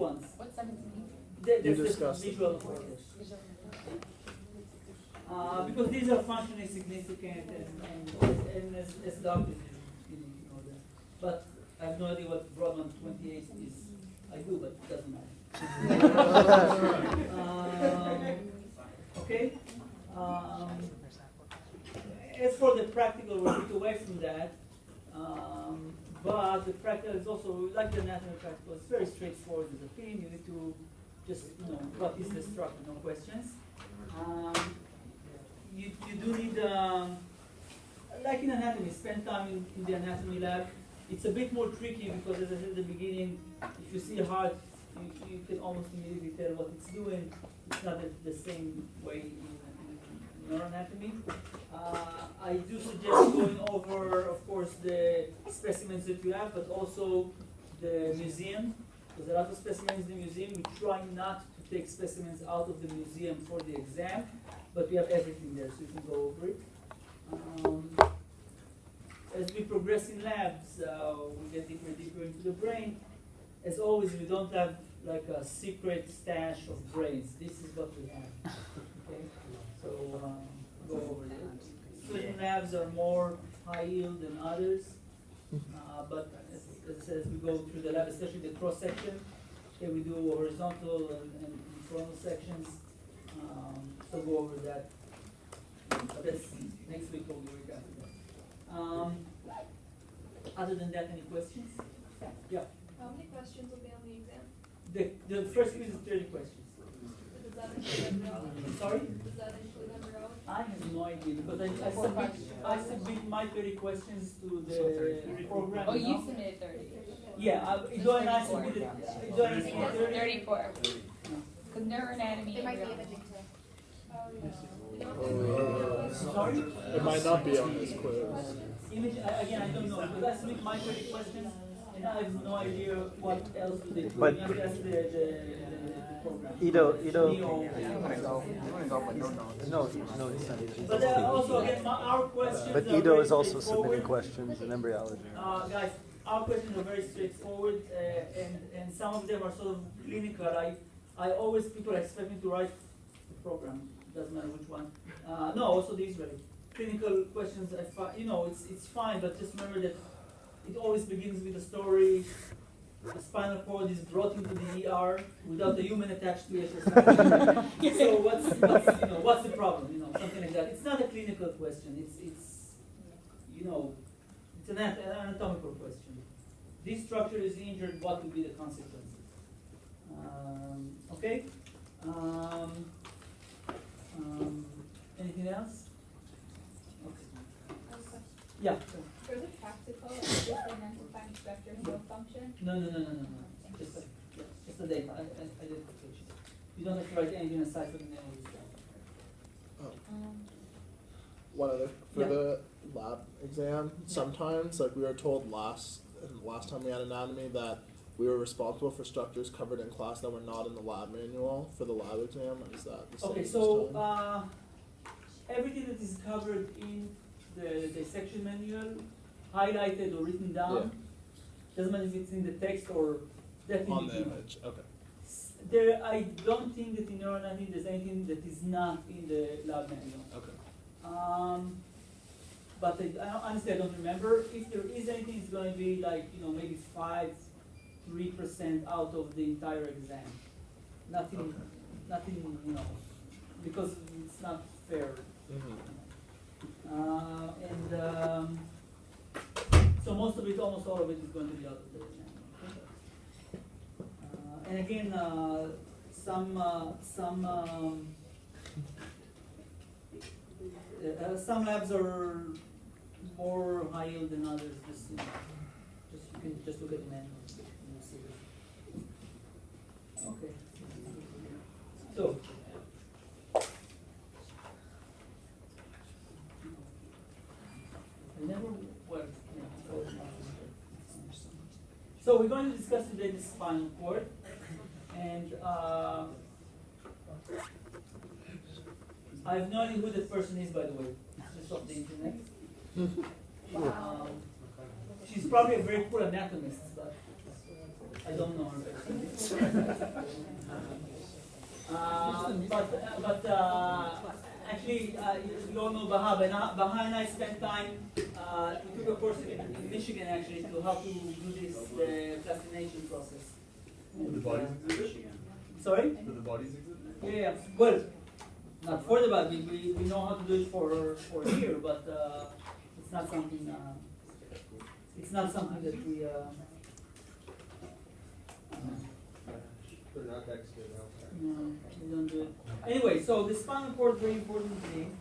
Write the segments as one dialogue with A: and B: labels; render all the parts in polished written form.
A: ones.
B: What's 17?
A: That's the visual cortex. Because these are functionally significant and as doctors, you know that. But I have no idea what Brodmann 28 is. I do, but it doesn't matter. Okay. As for the practical, we'll get away from that. But the practical is also, like the anatomy practical, it's very straightforward as a thing. You need to just, what is the structure, no questions. You do need, like in anatomy, spend time in the anatomy lab. It's a bit more tricky because, as I said at the beginning, if you see a heart, you can almost immediately tell what it's doing. It's not the same way in neuroanatomy. I do suggest going over, of course, the specimens that you have, but also the museum. There's a lot of specimens in the museum. We try not to take specimens out of the museum for the exam, but we have everything there, so you can go over it. As we progress in labs, we get deeper and deeper into the brain. As always, we don't have like a secret stash of brains. This is what we have. Okay? So go over it. Certain labs are more high yield than others, but as I said, as we go through the lab, especially the cross section, okay, we do horizontal and frontal sections. So go over that. But that's next week. We'll be right after that. Other than that, any questions? Yeah.
C: How many questions will be on the exam?
A: The first quiz is 30 questions.
C: Does that include embryology?
A: Sorry?
C: Does that include embryology?
A: I have no idea because I submit my 30 questions to the program.
B: Oh, you submitted 30.
A: Yeah, Ido and I submitted 30.
B: 34. Because neuroanatomy.
C: They might be imaging today.
A: Sorry?
D: It might not be on this quiz.
A: Image, again, I don't know. Because I submit my 30 questions and I have no idea what else do they do.
E: But
A: That's the program.
E: Ido. No, it's not Ido.
A: But also, again, our questions
E: But
A: are
E: Ido
A: very
E: is also submitting
A: straightforward.
E: questions in embryology.
A: Guys, our questions are very straightforward, and some of them are sort of clinical. I always, people expect me to write the program, doesn't matter which one. No, also the Israeli. Clinical questions, it's fine, but just remember that it always begins with a story. The spinal cord is brought into the ER without a human attached to it or something. So what's the problem? Something like that. It's not a clinical question. It's an anatomical question. This structure is injured. What will be the consequences? Okay. Anything else? Okay. Yeah.
B: For the practical, is this identifying structure no function?
A: No. Just the data. Identification. You don't have to write anything aside from the name of this guy.
D: One other for the lab exam. Sometimes, like we were told last time we had anatomy, that we were responsible for structures covered in class that were not in the lab manual for the lab exam. Is that the same
A: Okay,
D: this
A: so
D: time?
A: everything that is covered in the dissection manual, highlighted or written down, doesn't matter if it's in the text or definitely
D: on the image. Okay.
A: I don't think that in neuroanatomy there's anything that is not in the lab manual.
D: Okay.
A: But honestly, I don't remember. If there is anything, it's going to be like maybe 3% out of the entire exam. Nothing, because it's not fair. So most of it, almost all of it, is going to be out of the exam. And again, some labs are more high yield than others. You can just look at the manual. Okay. So. So we're going to discuss today the spinal cord, and I have no idea who that person is, by the way. It's just off the internet. She's probably a very poor anatomist, but I I don't know. But actually, you all know Baha. Baha and I spent time. We took a course in Michigan actually to how to do this plastination process.
F: Do the bodies exhibit?
A: Sorry?
F: Do the bodies exhibit?
A: Yeah. Well, not for the body. We know how to do it for here, but it's not something. It's not something that we.
F: They're not extra,
A: No, we don't do it. Anyway, so the spinal cord, very important thing,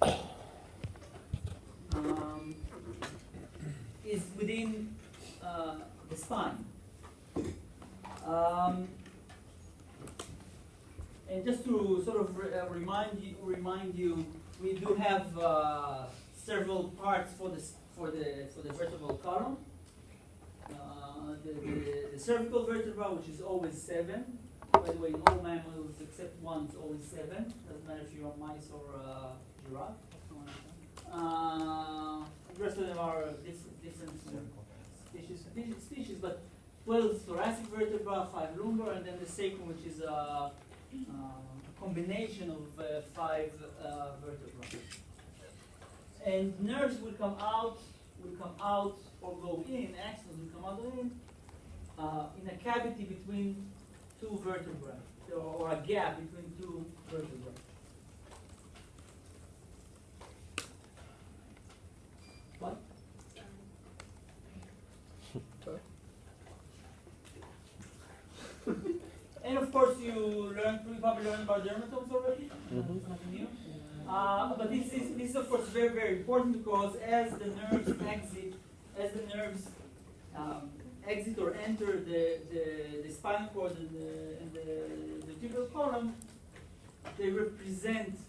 A: is within the spine. And just to sort of remind you, we do have several parts for the vertebral column. The cervical vertebra, which is always 7. By the way, in all mammals except one, it's always 7. Doesn't matter if you're a mice or a giraffe. The rest of them are different species, but 12 thoracic vertebra, 5 lumbar, and then the sacrum, which is a combination of 5 vertebrae. And nerves will come out, or go in. Axons will come out or in a cavity between 2 vertebrae, or a gap between 2 vertebrae. What? And of course, you probably learned about dermatomes already. It's nothing new. But this is of course very, very important, because as the nerves exit or enter the spinal cord and the vertebral column, they represent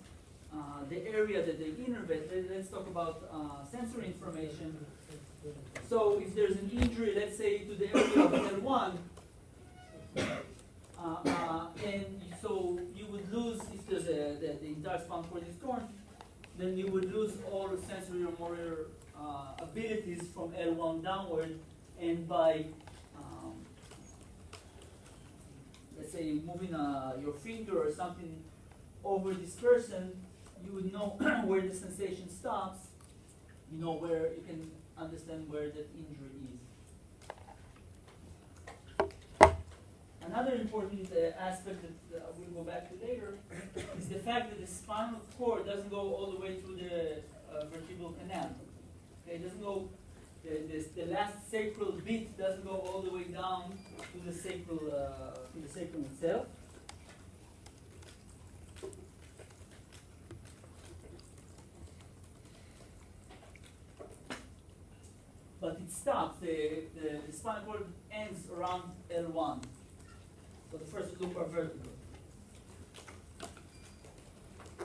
A: the area that they innervate. Let's talk about sensory information. So if there's an injury, let's say to the area of L1, and so you would lose, if there's the entire spinal cord is torn, then you would lose all the sensory or motor abilities from L1 downward, and by let's say moving your finger or something over this person, you would know where the sensation stops. You know where you can understand where that injury is. Another important aspect that we'll go back to later is the fact that the spinal cord doesn't go all the way through the vertebral canal. Okay, it doesn't go. The last sacral bit doesn't go all the way down to the sacrum itself. But it stops. The spinal cord ends around L1. So the first loop are vertebral.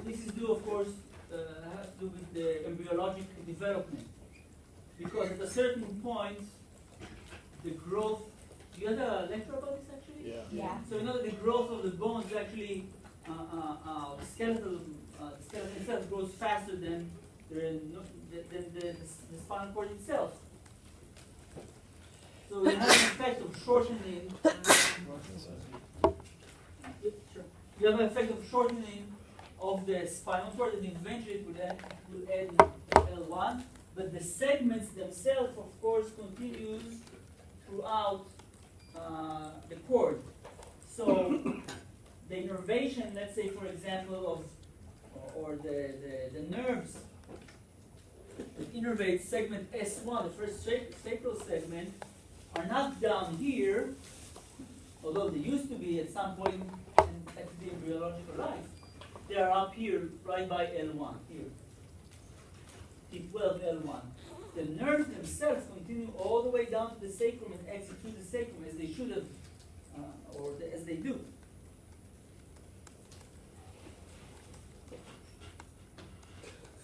A: This is due, of course, has to do with the embryologic development. Because at a certain point, the growth, you had a lecture about this actually?
B: Yeah.
A: So you know that the growth of the bones actually, the skeleton itself grows faster than the spinal cord itself. So you have an effect of shortening. You have an effect of shortening of the spinal cord, and eventually it will end L1. But the segments themselves, of course, continues throughout the cord. So the innervation, let's say, for example, or the nerves that innervate segment S1, the first sacral segment, are not down here, although they used to be at some point at the embryological life. They are up here, right by L1, here. T12 L1. The nerves themselves continue all the way down to the sacrum and exit through the sacrum as they should have, as they do.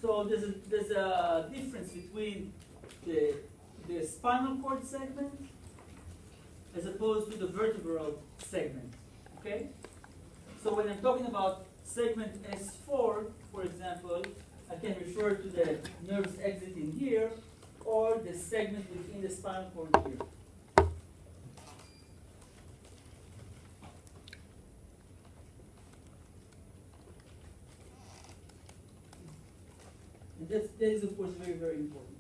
A: So there's a difference between the spinal cord segment as opposed to the vertebral segment. Okay? So when I'm talking about segment S4, for example, I can refer to the nerves exiting here, or the segment within the spinal cord here. And that is of course very, very important.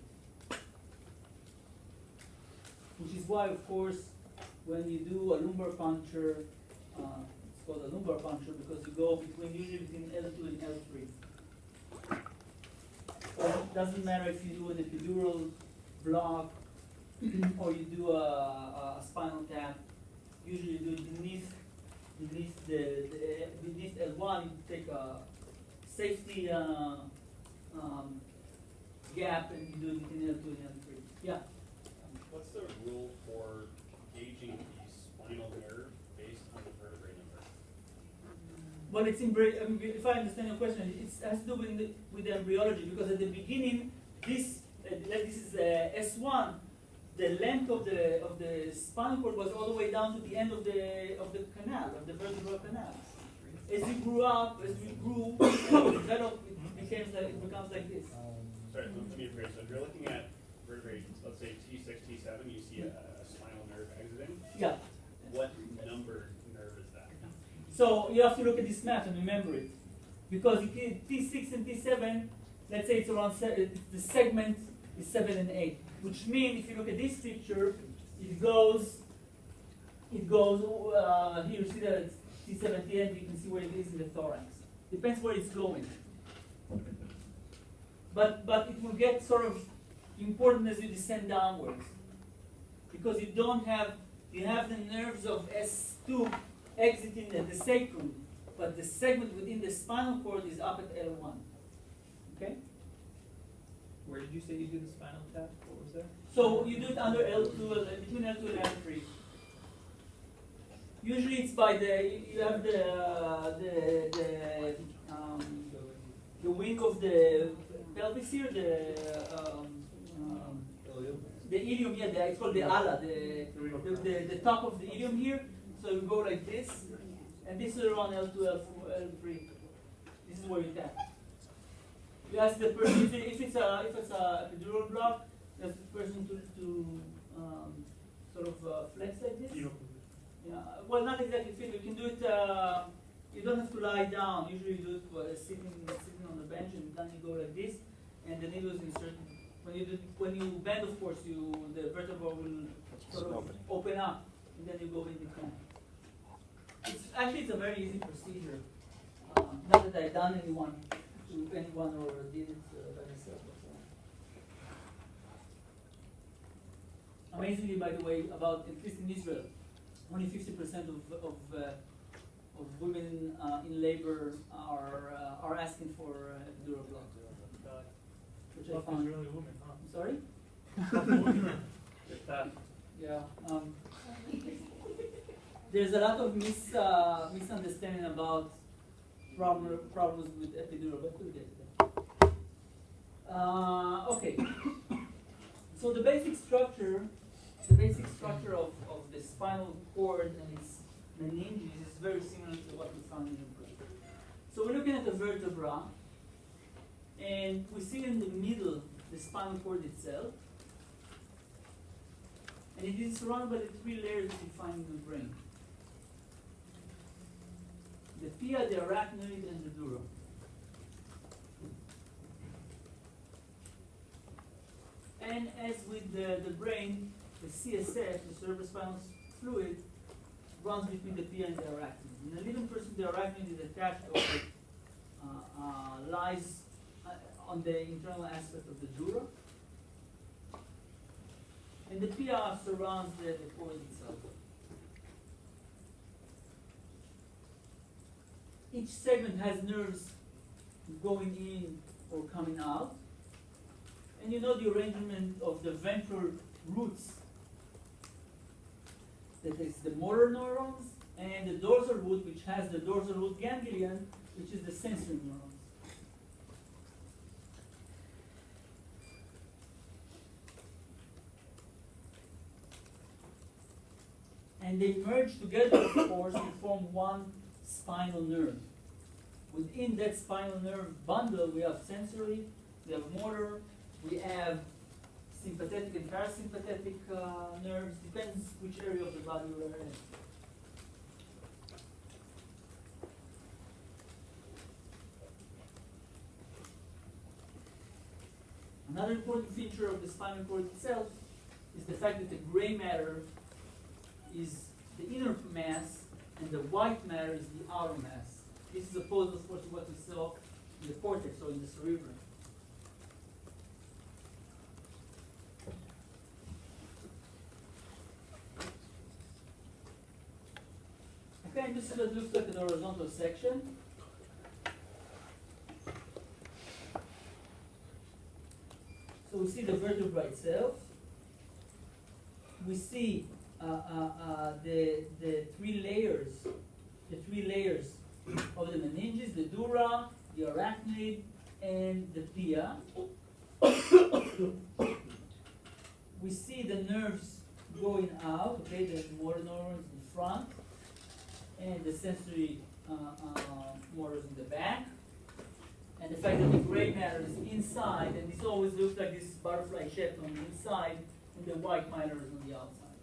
A: Which is why, of course, when you do a lumbar puncture, it's called a lumbar puncture because you go usually between L2 and L3. So it doesn't matter if you do an epidural block or you do a spinal tap. Usually you do it beneath L1. You take a safety gap and you do it between L2 and L3. Yeah.
G: What's the rule for gauging the spinal nerve based on the vertebrae number?
A: Well, it's if I understand your question, it has to do with the embryology because at the beginning, this is S1. The length of the spinal cord was all the way down to the end of the canal, of the vertebral canal. As we grew, and developed, it becomes like this.
G: Sorry, let me rephrase. So if you're looking at vertebrae, let's say T6, T7, you see a spinal nerve exiting.
A: Yeah.
G: What number nerve is that?
A: So you have to look at this map and remember it, because T6 and T7, let's say it's around the segment is 7 and 8, which means if you look at this picture, it goes here. You see that it's T7, T8. You can see where it is in the thorax. Depends where it's going. But it will get sort of important as you descend downwards, because you have the nerves of S2 exiting at the sacrum, but the segment within the spinal cord is up at L1. Okay?
H: Where did you say you do the spinal tap? What was that?
A: So you do it under L2, between L2 and L3. Usually it's by you have the wing of the pelvis here, the ilium, yeah, it's called the ala, the top of the ilium here. So you go like this, and this is around L2, L3. This is where you tap. You ask the person if it's a epidural block, you ask the person to sort of flex like this. Yeah. Well, not exactly fit. You can do it. You don't have to lie down. Usually you do it sitting on the bench, and then you go like this, and the needle is inserted. When you bend, of course, the vertebra will sort of open up, and then you go in between. It's a very easy procedure. Not that I've done anyone or did it by myself. Amazingly, by the way, about at least in Israel, only 50% of women in labor are asking for epidural block. Which I found.
H: Israeli woman, huh?
A: I'm sorry? Yeah. There's a lot of misunderstanding about problems with epidural, but we'll get to that. Okay. So the basic structure of the spinal cord and its meninges is very similar to what we found in the brain. So we're looking at the vertebra, and we see in the middle the spinal cord itself, and it is surrounded by the three layers that you find in the brain: the pia, the arachnoid, and the dura. And as with the brain, the CSF, the cerebrospinal fluid, runs between the pia and the arachnoid. In a living person, the arachnoid is attached or lies on the internal aspect of the dura, and the pia surrounds the cord itself. Each segment has nerves going in or coming out. And you know the arrangement of the ventral roots. That is the motor neurons, and the dorsal root, which has the dorsal root ganglion, which is the sensory neurons. And they merge together, of course, to form one spinal nerve. Within that spinal nerve bundle, we have sensory, we have motor, we have sympathetic and parasympathetic nerves. Depends which area of the body we're in. Another important feature of the spinal cord itself is the fact that the gray matter is the inner mass and the white matter is the outer mass. This is opposed, of course, to what we saw in the cortex or in the cerebrum. Okay, this is what looks like an horizontal section. So we see the vertebra itself. We see the three layers of the meninges, the dura, the arachnid, and the pia. We see the nerves going out, okay, the motor neurons in front, and the sensory motors in the back. And the fact that the gray matter is inside, and this always looks like this butterfly shape on the inside, and the white matter is on the outside.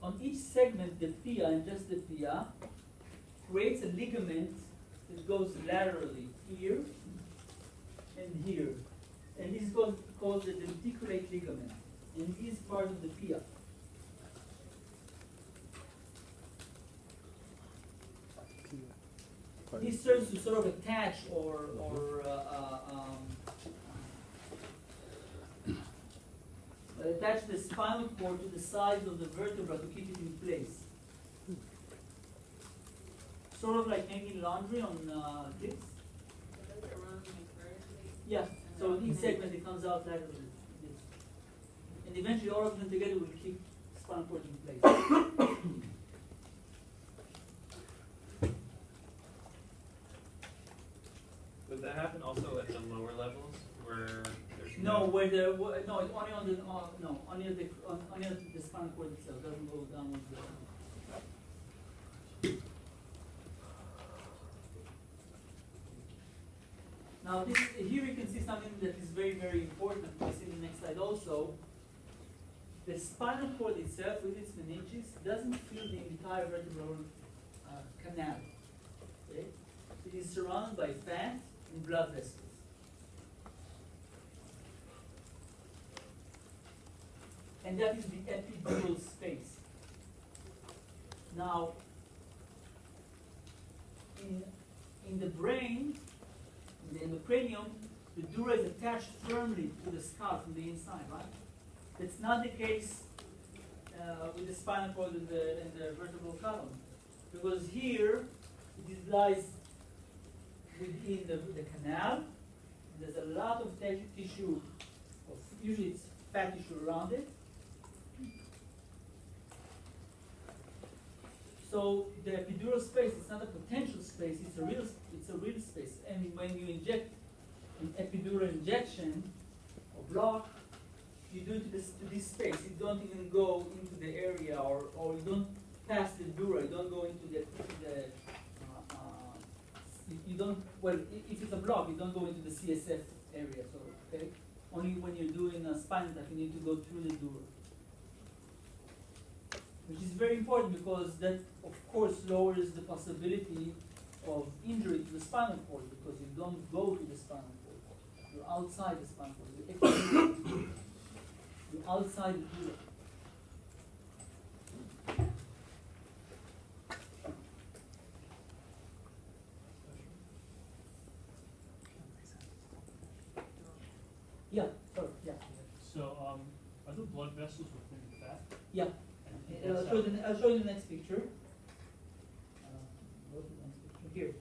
A: On each segment, the pia, and just the pia, creates a ligament that goes laterally here and here. And this is called the denticulate ligament. And it is part of the pia. This serves to sort of attach or attach the spinal cord to the sides of the vertebra to keep it in place. Sort of like hanging laundry on clips. Yeah, so in each segment it comes out laterally. This. And eventually all of them together will keep spinal cord in place.
H: Would that happen also at the lower levels where there's
A: No, where the no, it's only on the no, only at the spinal cord itself. Doesn't go downwards. Now this here you can see something that is very, very important. We see in the next slide also. The spinal cord itself, with its meninges, doesn't fill the entire vertebral canal. Okay? It is surrounded by fat and blood vessels. And that is the epidural space. Now, in the brain, in the cranium, the dura is attached firmly to the skull from the inside, right? That's not the case with the spinal cord and the vertebral column. Because here, it lies within the canal. There's a lot of tissue, usually it's fat tissue around it. So the epidural space is not a potential space, it's a real space. And when you inject an epidural injection or block, you do it to this space. You don't even go into the area or you don't pass the dura, you don't go into you don't, well, if it's a block, you don't go into the CSF area, so, okay? Only when you're doing a spinal tap, you need to go through the dura. Which is very important because that, of course, lowers the possibility of injury to the spinal cord because you don't go to the spinal cord. You're outside the spinal cord. You're outside the dura. Yeah, sorry, yeah.
I: So, are the blood vessels within the fat?
A: Yeah. I'll show you the next picture. Go to the next picture here.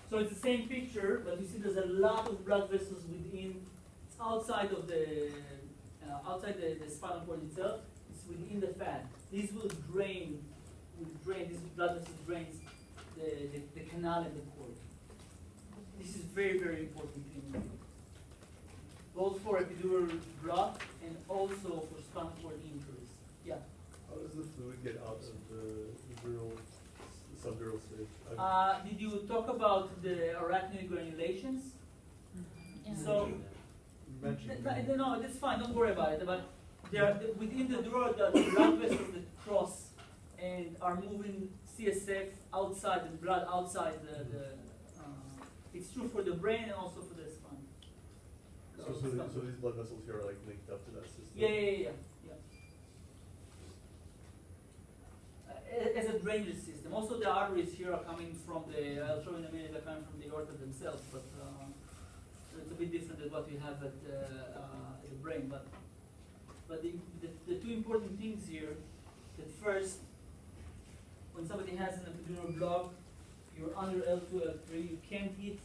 A: So it's the same picture, but you see there's a lot of blood vessels within. It's outside of the spinal cord itself. It's within the fat. These will drain. This blood vessel drains the canal and the cord. This is very, very important in both for epidural block and also for spinal cord injuries. Yeah.
F: How does the fluid get out of the subdural stage?
A: Did you talk about the arachnoid granulations?
B: Yeah.
A: So, no, that's fine. Don't worry about it. But within the dura, the blood vessels that cross and are moving CSF outside the blood, outside it's true for the brain and also for the spine.
F: So these blood vessels here are like linked up to that system?
A: Yeah. As a drainage system. Also the arteries here are coming from the, I'll show you in a minute, they're coming from the aorta themselves, but so it's a bit different than what we have at the brain. But the two important things here, that first, when somebody has an epidural block, you're under L2, L3, you can't hit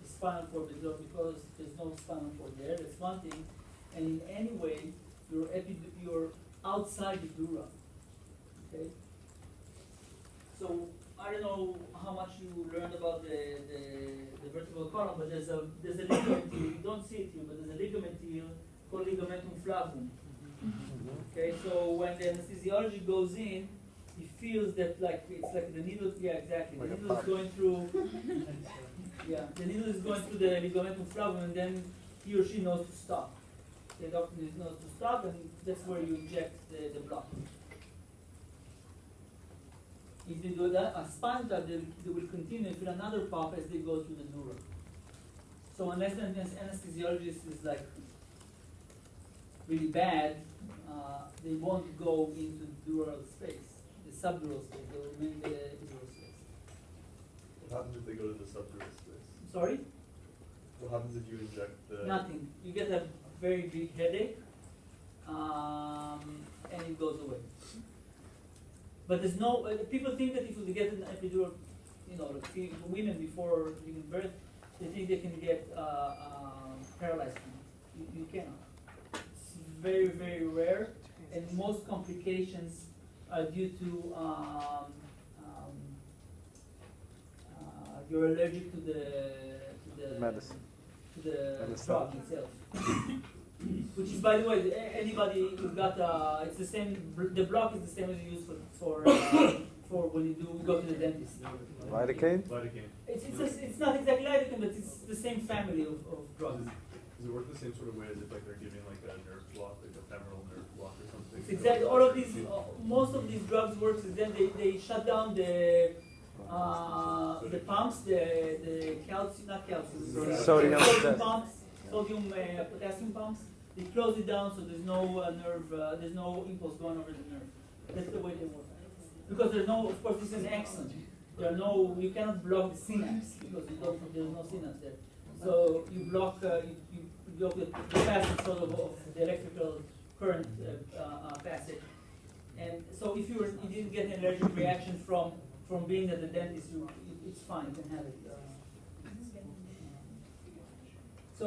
A: the spinal cord because there's no spinal cord there, that's one thing. And in any way, you're outside the dura, okay? So, I don't know how much you learned about the vertebral column, but there's a ligament here, you don't see it here, but there's a ligament here called ligamentum flavum. Okay, so when the anesthesiologist goes in, he feels that it's like the needle, yeah, exactly. The needle is going through, the needle is going through the ligamentum flavum, and then he or she knows to stop. The doctor knows to stop, and that's where you inject the block. If they do that, a spinal tap, they will continue with another pop as they go through the dura. So unless the anesthesiologist is like really bad, they won't go into the dural space, the subdural space. They will remain in the epidural space.
F: What happens if they go to the subdural space?
A: Sorry?
F: What happens if you inject the...
A: Nothing. You get a very big headache, and it goes away. But there's no, people think that if you get an epidural, women before giving birth, they think they can get paralyzed from it. You cannot. It's very, very rare, and most complications are due to you're allergic to the
E: medicine.
A: To the drug itself. Which is, by the way, anybody who got it's the same. The block is the same as you use for when you go to the dentist.
E: Lidocaine?
F: Lidocaine.
A: It's not exactly lidocaine, but it's the same family of drugs.
F: Does it work the same sort of way as if they're giving like a nerve block, like a femoral nerve block or something?
A: It's exactly all of these. Most of these drugs works is then they shut down the pumps, the calcium, not calcium,
E: Sodium
A: pumps, sodium potassium pumps. They close it down so there's no nerve, there's no impulse going over the nerve. That's the way they work. Because there's no, of course, this is an axon. You cannot block the synapse because there's no synapse there. So you block, you block the passage sort of the electrical current passage. And so if you didn't get an allergic reaction from being at the dentist, it's fine, you can have it. So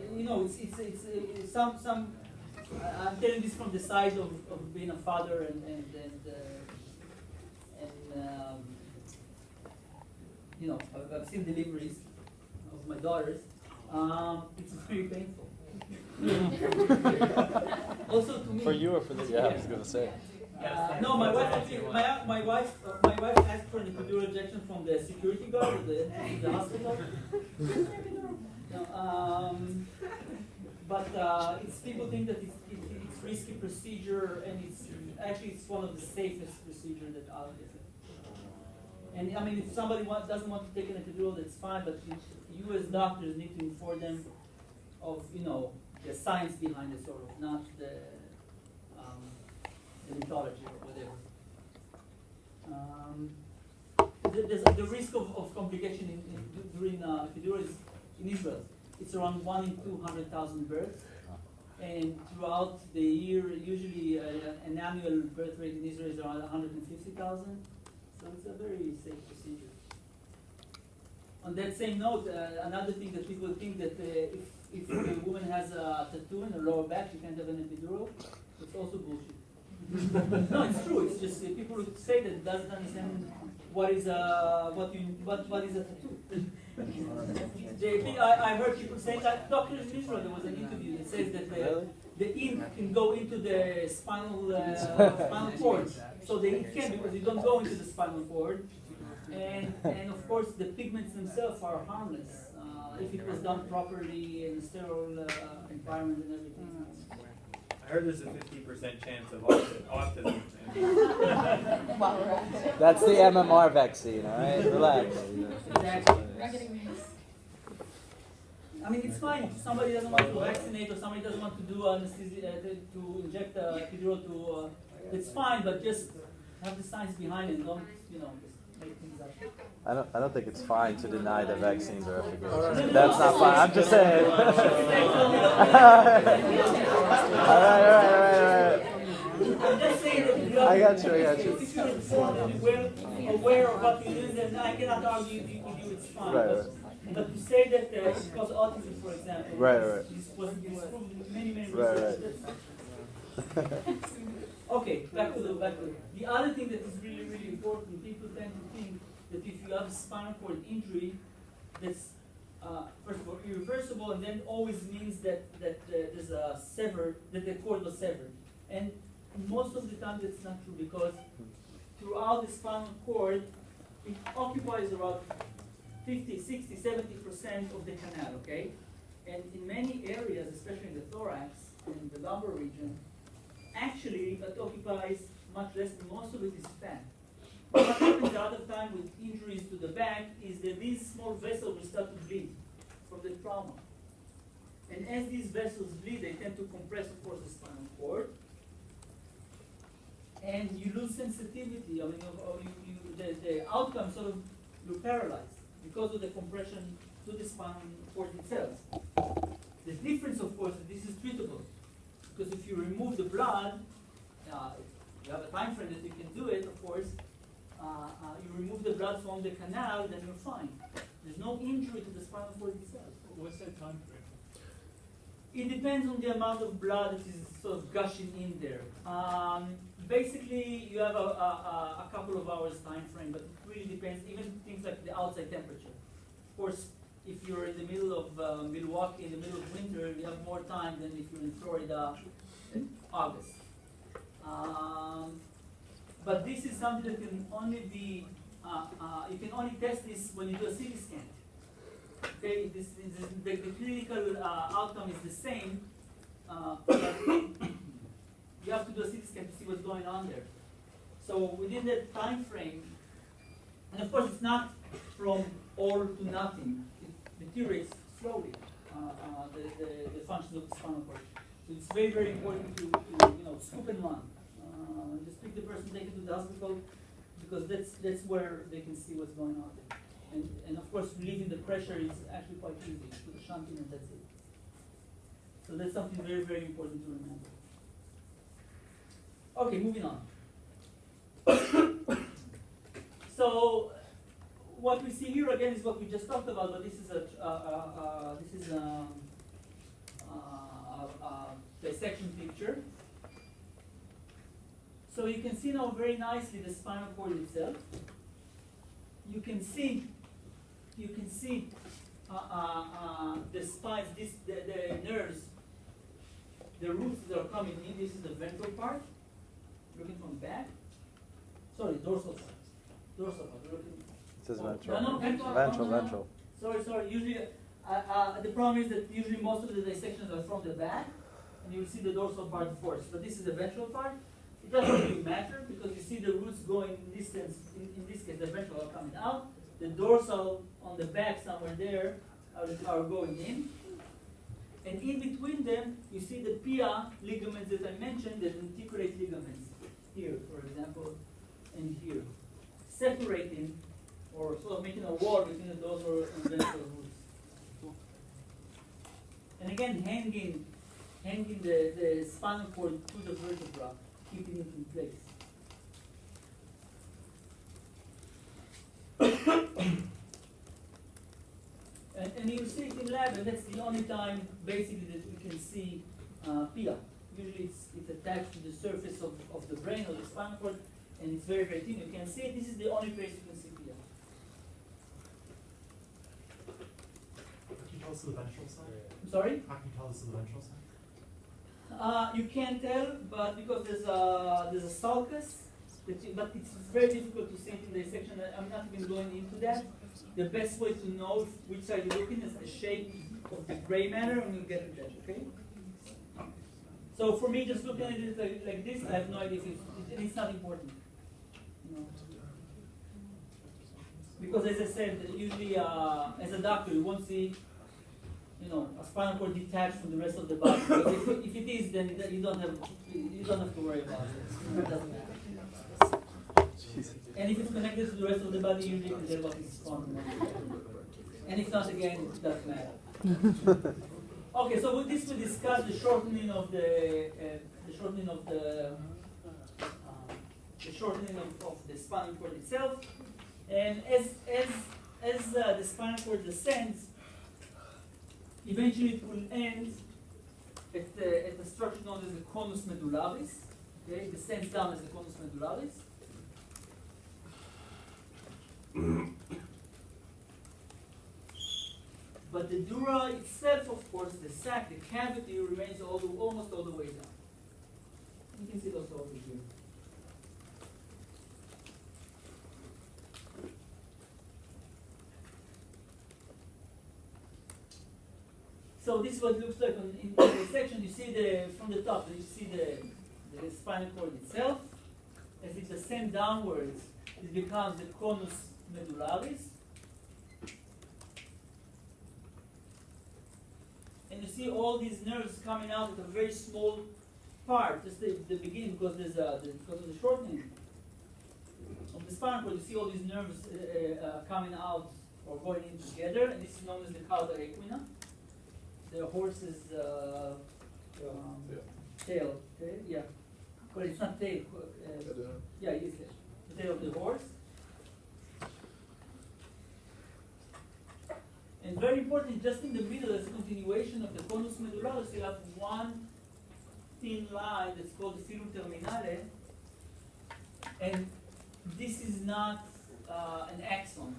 A: it's some. I'm telling this from the side of being a father and I've seen deliveries of my daughters. It's very painful. Also to me.
E: For you or for the? Yeah, I was gonna say.
A: No, my wife actually, my wife asked for an epidural injection from the security guard of the hospital. But it's people think that it's risky procedure, and it's one of the safest procedures that out there. And I mean, if somebody doesn't want to take an epidural, that's fine. But you as doctors need to inform them of the science behind it, sort of, not the mythology or whatever. There's the risk of complication during epidural is in Israel. It's around 1 in 200,000 births, and throughout the year, usually an annual birth rate in Israel is around 150,000. So it's a very safe procedure. On that same note, another thing that people think that if a woman has a tattoo in her lower back, she can't have an epidural. It's also bullshit. No, it's true. It's just people say that doesn't understand what is a tattoo. I heard people saying that doctors in Israel, there was an interview that says that the ink can go into the spinal cord. So the ink can because you don't go into the spinal cord. And of course the pigments themselves are harmless if it was done properly in a sterile environment and everything.
H: I heard there's a 50% chance of autism.
B: While we're at it.
E: That's the MMR vaccine, all right? Relax.
A: Exactly.
B: We're not getting raised.
A: I mean, it's fine if somebody doesn't want to vaccinate or somebody doesn't want to do anesthesia, to inject epidural to, it's fine, but just have the science behind it, don't, you know, just make things up.
E: I don't think it's fine to deny that vaccines are efficacious.
D: Alright.
E: That's not fine. I'm just saying. all right.
A: I'm just saying that if you
E: I
A: are
E: got you.
A: if you're informed and aware of what you're doing, then I cannot argue with you, it's fine.
E: Right.
A: But to say that it's caused autism, for example,
E: Right.
A: is proved in many
E: Right.
A: research. Okay, back to the other thing that is really, really important. People tend to think that if you have a spinal cord injury, that's first of all irreversible, and then always means that there's a that the cord was severed. And most of the time that's not true, because throughout the spinal cord, it occupies around 50, 60, 70% of the canal, okay? And in many areas, especially in the thorax and the lumbar region, actually it occupies much less, and most of it is fat. What happens the other time with injuries to the back is that these small vessels will start to bleed from the trauma. And as these vessels bleed, they tend to compress, of course, the spinal cord. And you lose sensitivity. I mean, the outcome sort of, you're paralyzed because of the compression to the spinal cord itself. The difference, of course, is this is treatable. Because if you remove the blood, you have a time frame that you can do it, of course. You remove the blood from the canal, then you're fine. There's no injury to the spinal cord itself.
I: What's that time frame?
A: It depends on the amount of blood that is sort of gushing in there. Basically, you have a couple of hours time frame, but it really depends. Even things like the outside temperature. Of course, if you're in the middle of Milwaukee in the middle of winter, you have more time than if you're in Florida in August. But this is something that can only be, you can only test this when you do a CT scan. Okay, the clinical outcome is the same, but you have to do a CT scan to see what's going on there. So within that time frame, and of course it's not from all to nothing. It deteriorates slowly, the function of the spinal cord. So it's very, very important to scoop and run. Just pick the person, take it to the hospital, because that's where they can see what's going on there. And of course, relieving the pressure is actually quite easy. Put a shunt in and that's it. So that's something very, very important to remember. Okay, moving on. So what we see here again is what we just talked about, but this is a dissection picture. So you can see now very nicely the spinal cord itself. You can see the spines, the nerves, the roots that are coming in. This is the ventral part, looking from the back. Sorry, dorsal part. Dorsal part. Looking.
E: It says ventral.
A: No, ventral.
E: Ventral.
A: Sorry. Usually, the problem is that usually most of the dissections are from the back, and you will see the dorsal part first. But this is the ventral part. It doesn't really matter because you see the roots going in this sense. In this case, the ventral are coming out. The dorsal on the back somewhere there are going in. And in between them, you see the pia ligaments that I mentioned, the lenticulate ligaments. Here, for example, and here. Separating, or sort of making a wall between the dorsal and ventral roots. And again, hanging the spinal cord to the vertebra, keeping it in place. And you see it in lab, and that's the only time basically that we can see pia. Usually it's attached to the surface of the brain or the spinal cord, and it's very, very thin. You can see it. This is the only place you can see pia.
F: Can you tell us the ventral side?
A: I'm sorry?
F: How can you tell us the ventral side?
A: You can't tell, but because there's a sulcus, but it's very difficult to see it in the dissection. I'm not even going into that. The best way to know which side you're looking is the shape of the gray matter, and we'll get to that, okay? So for me, just looking at it like this, I have no idea if it's not important. You know? Because as I said, usually as a doctor, you won't see, you know, a spinal cord detached from the rest of the body. Because if it is, then you don't have to worry about it. It doesn't matter. And if it's connected to the rest of the body, usually you can tell what is common. And if not, again, it doesn't matter. Okay, so with this we discuss the shortening of the shortening of the spinal cord itself. And as the spinal cord descends, eventually it will end at the structure known as the conus medullaris. Okay, it descends down as the conus medullaris. But the dura itself, of course, the sac, the cavity remains almost all the way down. You can see those over here. So this is what it looks like in the section. You see from the top, you see the spinal cord itself. As it descends downwards, it becomes the conus medullaris. And you see all these nerves coming out at a very small part, just the beginning, because because of the shortening of the spinal cord. You see all these nerves coming out or going in together, and this is known as the cauda equina, the horse's tail. Okay? Yeah, but it's not tail. Yeah, it is the tail of the horse. And very important, just in the middle, as a continuation of the conus medullaris, you have one thin line that's called the filum terminale, and this is not an axon.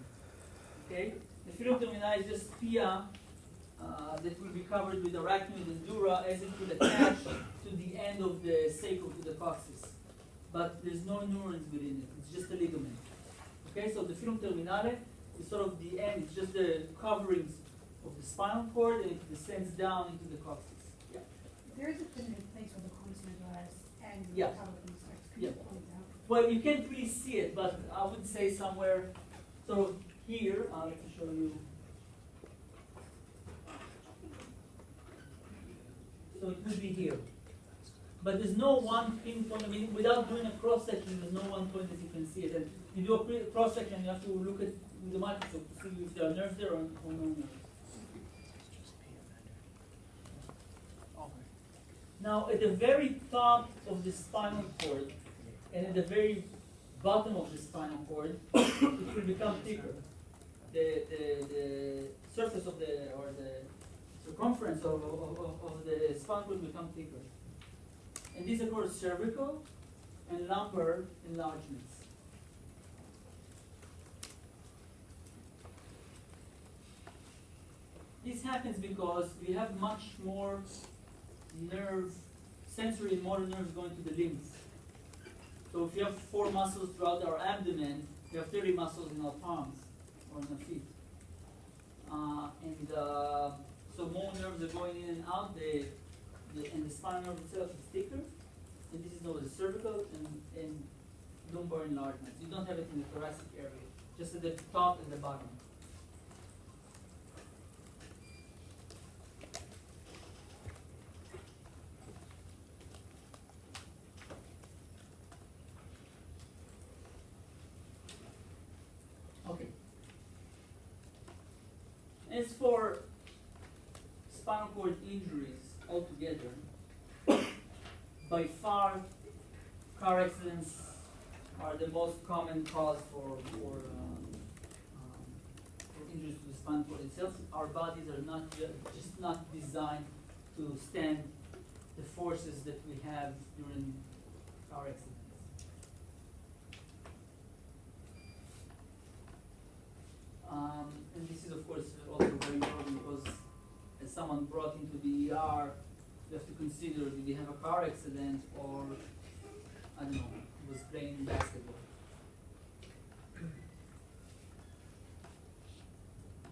A: Okay, the filum terminale is just pia that will be covered with arachnoid and dura as it will attach to the end of the sacrum, to the coccyx. But there's no neurons within it; it's just a ligament. Okay, so the filum terminale is sort of the end, it's just the coverings of the spinal cord, and it descends down into the coccyx. Yeah.
J: There is a definitive place where the conus medullaris and the
A: Yeah.
J: cauda equina starts. Could
A: Yeah.
J: you point out?
A: Well, you can't really see it, but I would say somewhere sort of here. I'll have to show you. So it would be here. But there's no one pinpoint. I mean, without doing a cross section, there's no one point that you can see it. And you do a cross section, you have to look at with the microscope to see if there are nerves there or no nerves. Now, at the very top of the spinal cord and at the very bottom of the spinal cord, it will become thicker. The surface of the circumference of the spinal cord will become thicker. And these are called cervical and lumbar enlargements. This happens because we have much more sensory and motor nerves going to the limbs. So if you have 4 muscles throughout our abdomen, we have 30 muscles in our palms or in our feet. So more nerves are going in and out, and the spinal nerve itself is thicker. And this is known as cervical and lumbar enlargements. You don't have it in the thoracic area, just at the top and the bottom. Okay. As for spinal cord injuries altogether, by far, car accidents are the most common cause for injuries to the spinal cord itself. Our bodies are just not designed to stand the forces that we have during car accidents. And this is, of course, also very important because as someone brought into the ER, you have to consider, did he have a car accident or, I don't know, was playing basketball.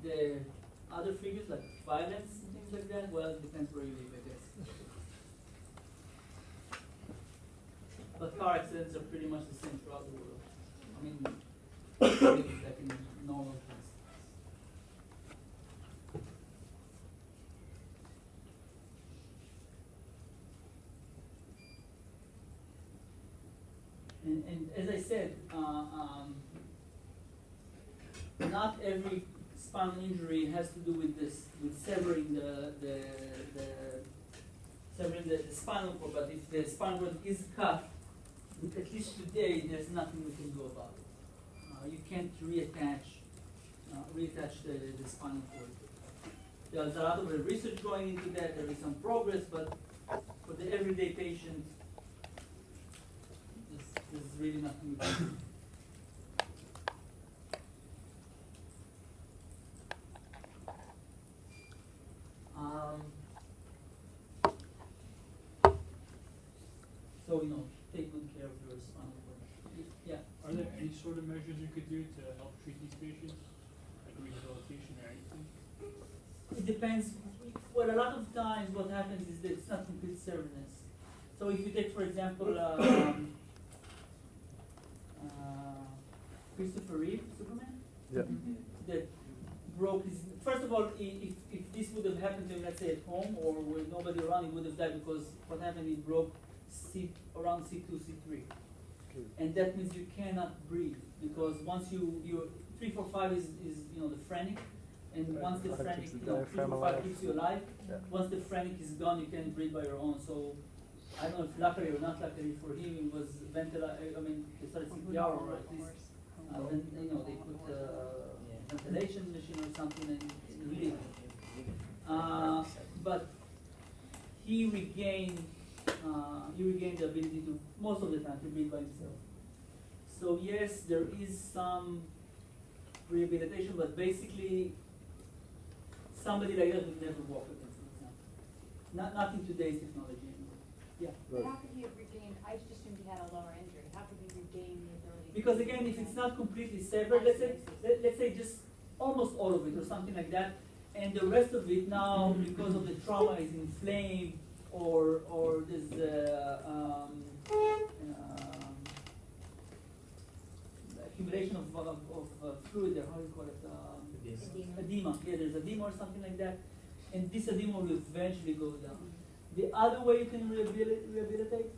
A: The other figures like violence and things like that, well, it depends where you live, I guess. but car accidents are pretty much the same throughout the world. I mean, like in normal things. And as I said, not every spinal injury has to do with this, with severing the spinal cord. But if the spinal cord is cut, at least today, there's nothing we can do about it. You can't reattach the spinal cord. There's a lot of research going into that. There is some progress, but for the everyday patient, there's really nothing we can do. So, take good care of your spinal cord. Yeah.
I: Are there any sort of measures you could do to help treat these patients, like rehabilitation or anything?
A: It depends. Well, a lot of times what happens is that it's not complete severness. So if you take, for example, Christopher Reeve, Superman, that broke his. First of all, if this would have happened to him, let's say at home or with nobody around, he would have died because what happened, he broke around C2, C3. And that means you cannot breathe because once you 3, 4, 5 is the phrenic, and once the phrenic, 3, 4, 5 keeps you alive.
D: Yeah.
A: Once the phrenic is gone, you can't breathe by your own. So I don't know if luckily or not luckily for him, it was ventilated. I mean, they started CPR or at least then they put ventilation machine or something and relieved him. But he regained the ability to, most of the time, to breathe by himself. So yes, there is some rehabilitation, but basically, somebody like that would never walk again, for example. Not in today's technology anymore. Yeah.
J: But how could he have regained, I just assumed he had a lower injury, how could he regain the ability?
A: Because again, if it's not completely severed, let's say just almost all of it or something like that, and the rest of it now, because of the trauma, is inflamed or there's accumulation of fluid there, how do you call it? Edema. Yeah, there's edema or something like that, and this edema will eventually go down. The other way you can rehabilitate,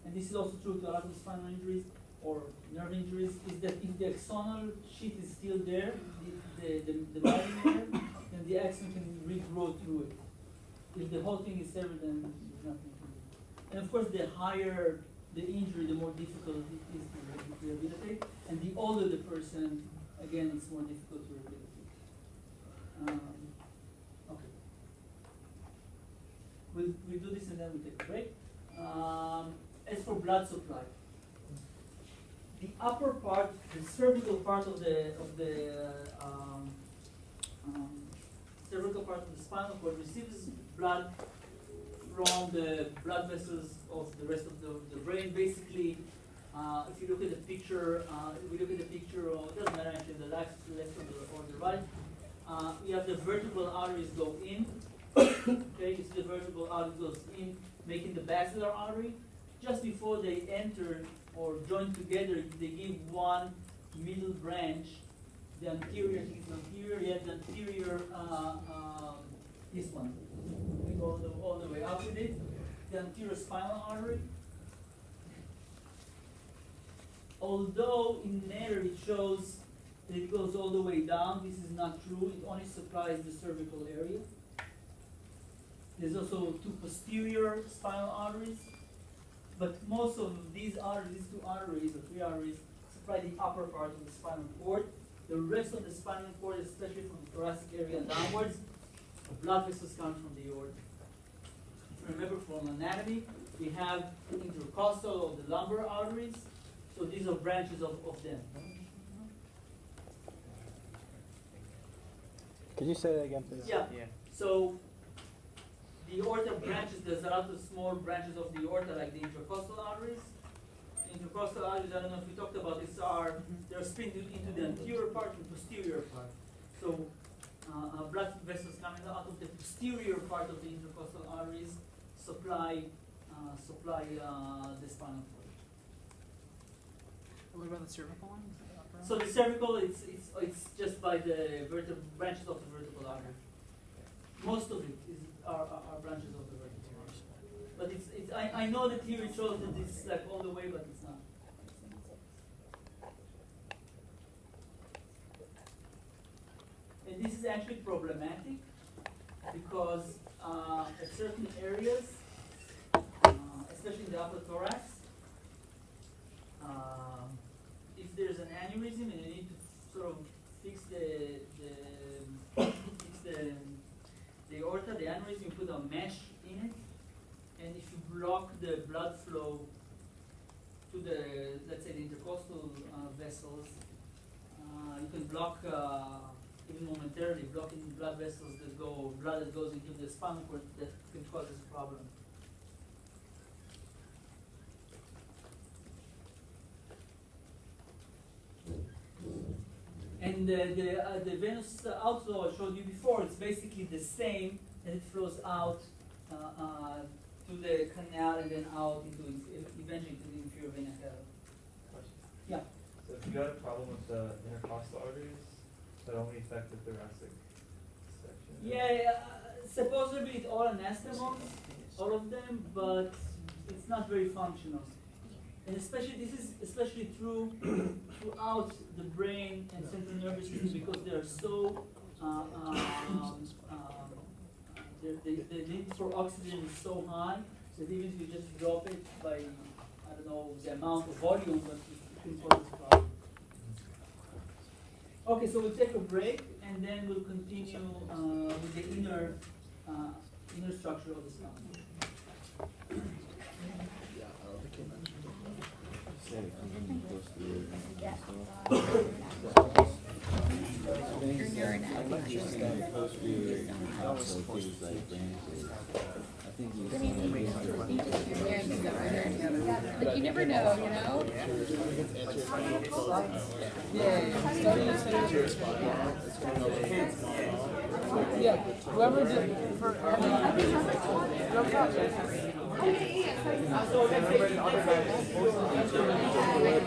A: and this is also true to a lot of spinal injuries or nerve injuries, is that if the axonal sheet is still there, the body layer, then the axon can regrow through it. If the whole thing is severed, then there's nothing to do. And of course, the higher the injury, the more difficult it is to rehabilitate. And the older the person, again, it's more difficult to rehabilitate. Okay. We'll do this and then we'll take a break. As for blood supply, the upper part, the cervical part of the spinal cord receives blood from the blood vessels of the rest of the brain. Basically, if you look at the picture, we look at the picture, or it doesn't matter actually, the left or the right. We have the vertebral arteries go in. Okay, you see the vertebral artery goes in, making the basilar artery. Just before they enter or join together, they give one middle branch. The anterior, I think it's anterior, yeah, the anterior, this one. We go all the way up with it. The anterior spinal artery. Although in there it shows that it goes all the way down, this is not true. It only supplies the cervical area. There's also 2 posterior spinal arteries. But most of these arteries, these 2 arteries or 3 arteries, supply the upper part of the spinal cord. The rest of the spinal cord, especially from the thoracic area downwards, the blood vessels come from the aorta. If you remember from anatomy, we have intercostal or the lumbar arteries. So these are branches of them.
E: Could you say that again, please?
A: Yeah. So the aorta branches, there's a lot of small branches of the aorta, like the intercostal arteries. Intercostal arteries, I don't know if we talked about this, they're split into the anterior part and posterior part. So blood vessels coming out of the posterior part of the intercostal arteries supply the spinal cord.
K: What about the cervical one?
A: So the cervical, it's just by the branches of the vertebral artery. Most of it are branches of the vertebral artery. But I know that here it shows that it's like all the way, but it's not. And this is actually problematic because at certain areas, especially in the upper thorax, if there's an aneurysm and you need to sort of fix the aorta, the aneurysm, you put a mesh in it, and if you block the blood flow to the, let's say, the intercostal vessels, you can block, even momentarily, blocking blood vessels that blood that goes into the spinal cord that can cause this problem. And the venous outflow I showed you before, it's basically the same, and it flows out to the canal and then out into eventually to the inferior vena cava. Yeah.
L: So if you got a problem with the intercostal arteries, that only affect the thoracic section?
A: Yeah, supposedly it's all anastomosis, all of them, but it's not very functional. And especially this is especially true throughout the brain and central nervous system because they are so the need for oxygen is so high that even if you just drop it by I don't know the amount of volume, but it can cause this problem. Okay, so we'll take a break and then we'll continue with the inner structure of the stomach.
B: Like you never know, you know?
K: Yeah, whoever did for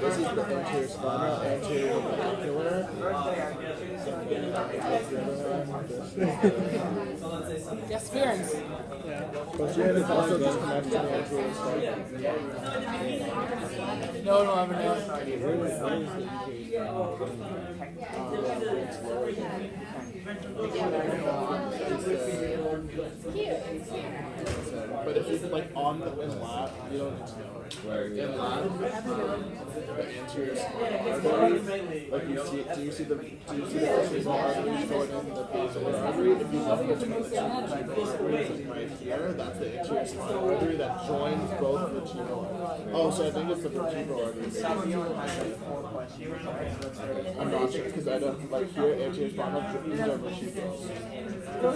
D: This is the anterior spinal, anterior mandibular.
K: experience.
D: Posterior is also disconnected to the anterior spinal.
K: No one will ever know.
D: But if it's like on the in lab, you don't need to know. In lab, the anterior spinal artery, like you see, do you see the vertebral arteries going in the basilar artery? If you look at the vertebral artery right here, that's the anterior spinal artery that joins both vertebral. Oh, so I think it's the vertebral artery. I'm not sure because I don't like here anterior spinal is over vertebral.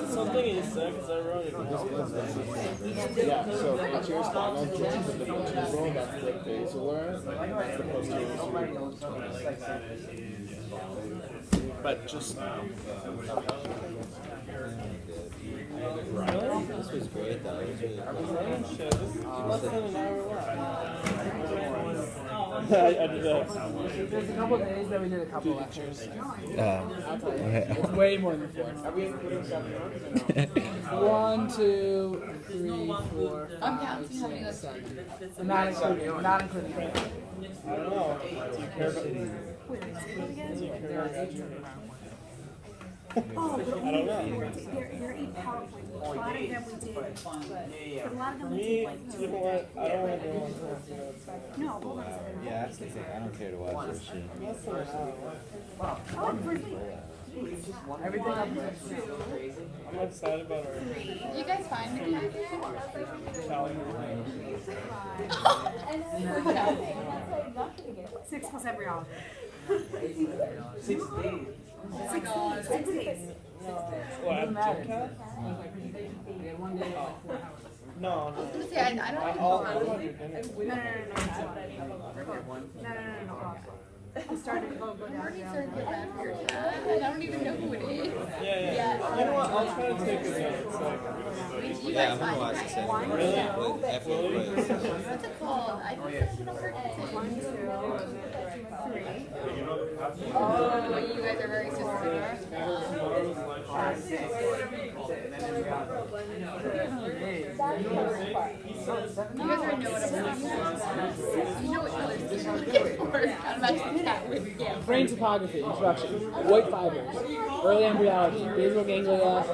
L: Something is said, is that wrong?
D: Yeah, so anterior spinal joins with the vertebral, that's the basilar, that's the posterior cerebral. But just
E: This was great though. It was really
L: Less than an hour left.
K: I did that. There's a couple of days that we did a couple of lectures. I'll tell you. It's way more than 4. Are we including 7? 1, 2, 3, 4, 5, 6, 7. Not including. Not including.
L: I don't know. Do you care about
M: Oh,
L: I don't know.
M: they're in PowerPoint. A lot of them we did, but a lot of them we
L: Me,
M: did
L: you
M: like.
L: know what? I don't want to go on to
M: No, hold on a second.
E: Yeah, I was gonna say, I don't care to watch this shit.
L: Less than an hour.
M: Oh, perfect.
K: Everything up there.
L: I'm excited about our
B: You guys find me back here?
L: Italian.
M: 6 plus every hour.
K: 6 days.
M: 6 days.
L: What, at gym class?
K: We had 1 day of like 4 hours.
L: No,
B: I was
L: no.
B: gonna say, I don't
L: I'll
B: know.
L: order dinner.
M: No. I started go down.
B: Already started to back for your chat, and I don't even know who it is.
L: Yeah. You know what? I'll try to take a note. Like,
B: You
E: Yeah,
B: guys
E: I'm gonna
B: find
E: watch
B: me
E: this
B: back
E: anyway.
L: Really?
E: After the quiz.
B: What's it called? I think that's what I'm Oh, you guys are very similar. You guys already know what I'm doing. You know what colors to look for. I'm actually that with yeah.
K: Brain topography, introduction. White fibers, early embryology, basal ganglia,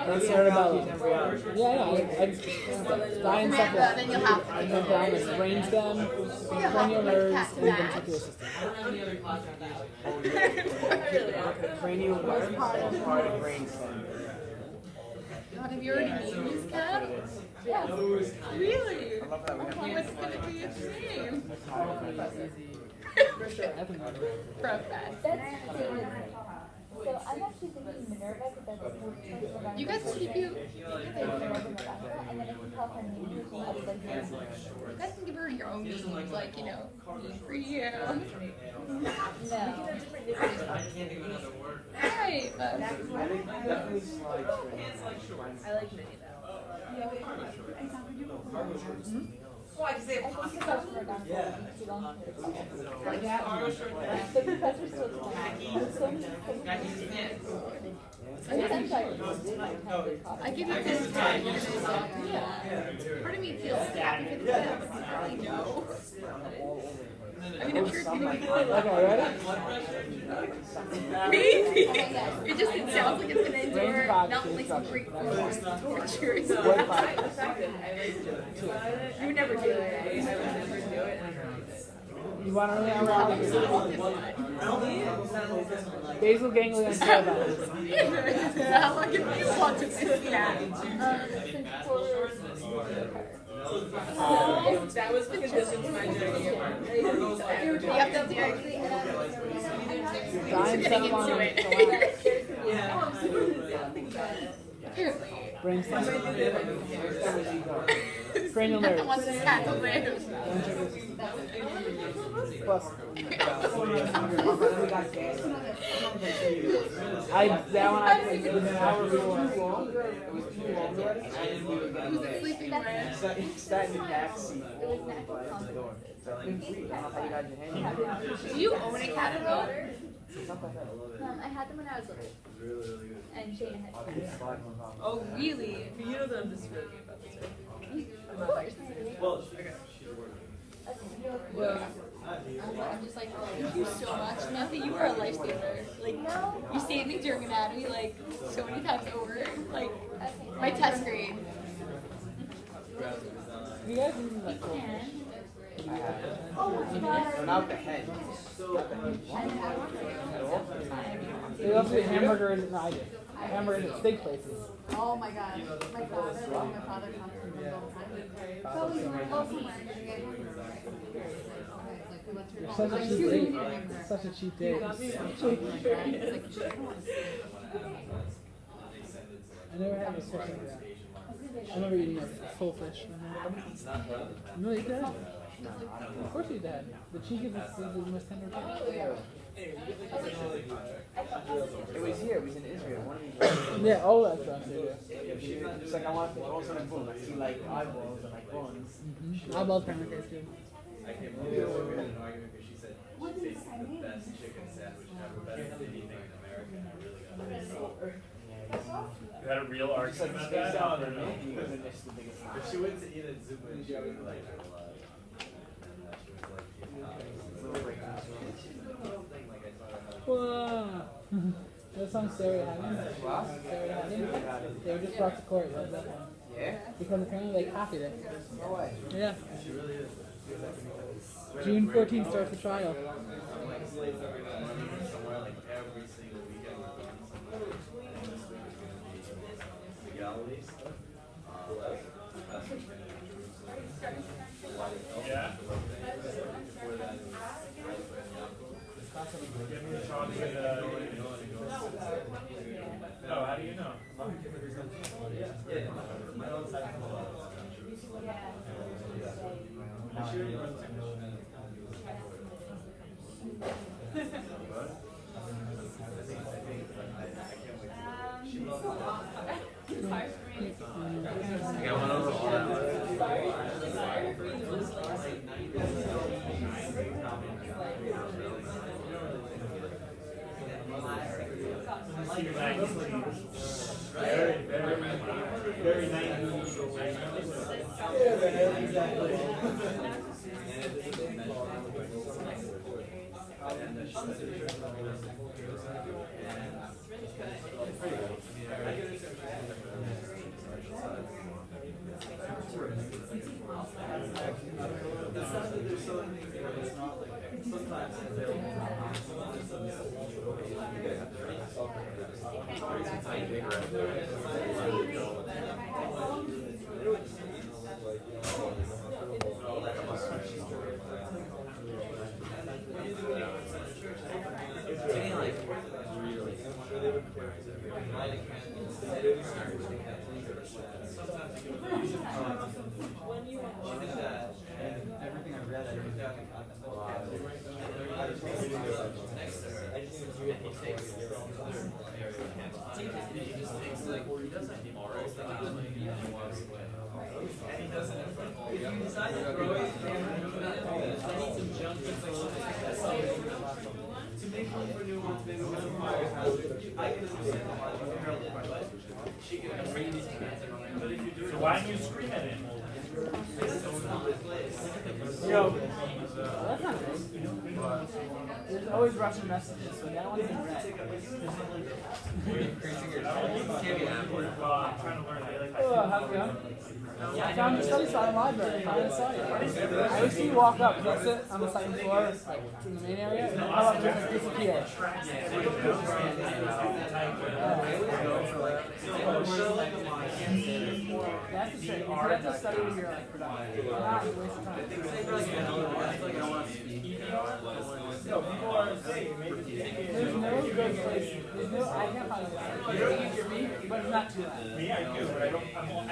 K: and cerebellum. Yeah, diencephalon.
B: Then you'll have
K: And then down is brainstem, cranial nerves, and ventricular system.
N: Cranial nerves is part of brainstem.
B: God, have you already named this cat? Yes. Really?
N: I love that we have
B: What's gonna be its name? For a fact.
O: So I'm actually thinking Minerva because that's more close.
B: You guys keep you.
O: And then I can tell her name. I was like, yes.
B: You guys can give her your own names, like, you know, for you.
O: No.
B: Right.
N: Definitely slides.
C: I like mini though.
O: Well, I can say a pocket. Yeah. The professor's still
B: I give it this time. Yeah. Part of me feels happy for the kids. Probably no. I mean, if you're doing maybe. It just it sounds like it's gonna endure not like some great torture. You would never do it. I would never do it.
K: You want to basal ganglia and cerebellum.
B: How long have you wanted this cat?
C: That was the condition to my journey.
B: You have to do it. Getting into it.
C: Yeah. Oh, I'm super excited.
B: Apparently.
K: Brainstem. Cranial nerves.
B: Wants this cat to live.
K: Plus. That one I played an hour before. It was too long already. I didn't even get
B: Who's it sleeping with?
N: Sat in the back seat on the door. So I don't know how you got your hand.
B: Do you own a cat and dog?
O: I had them when I was little.
F: Really, really good.
O: And Shane had them.
C: Oh, really? You know that I'm just joking about this, right? I'm not like
F: Well,
B: Well, I'm just like, thank you so much, Matthew. You are a lifesaver. Like, you saved me during anatomy, like, so many times over. Like, my test grade.
K: You guys even like cool fish?
N: Not the head.
K: They also do hamburgers and I did. Hamburgers at steak places.
B: Oh my god. My father comes from the whole time.
K: Such a cheap date. Such a cheap date. I never had a fish like that. I remember eating a full fish. No, you did. Of course you did. The cheek is the most tender part.
N: It was here. It was in Israel. One of these.
K: Yeah. Oh, that's right.
N: It's like I want to all of a sudden boom. I see like eyeballs and like bones.
K: Eyeballs pancakes too.
P: I can't believe we had an argument because she said she tasted the best chicken sandwich ever, better than anything in America. And I really got it.
G: You had a real argument about that? Or no?
P: If she went to eat at Zuba, she would like her a lot. And then she was like,
K: Whoa. That song Stereo Heaven? Stereo Heaven? They were just brought to court. Love that one.
N: Yeah?
K: Because apparently they copied it.
N: No way.
K: Yeah.
P: She really is.
K: June 14th starts the trial.
P: Somewhere like every single weekend we're going somewhere. And this week is going to be the Galilee stuff.
G: Yeah. No, how do you know?
P: I went over all that.
F: Very 90s.
N: Yeah, man, exactly.
P: Everything I read, I didn't got to make room for new ones, maybe with a I can understand but she can bring these but if you do it,
F: So why do you scream at him?
K: Yo, that's not good. There's always Russian messages, so that one's in red. Oh, how's it going? I found your study side in the library. I finally saw you. I always see you walk up, you sit on the second floor, like in the main area, and then come up and just disappear. That's the trick. You have to study when you're like productive. Not a waste of time.
F: No, people are saying
K: There's no good place. There's no. I can't find it. You don't hear me, but it's not too loud.
F: Me, I do, but I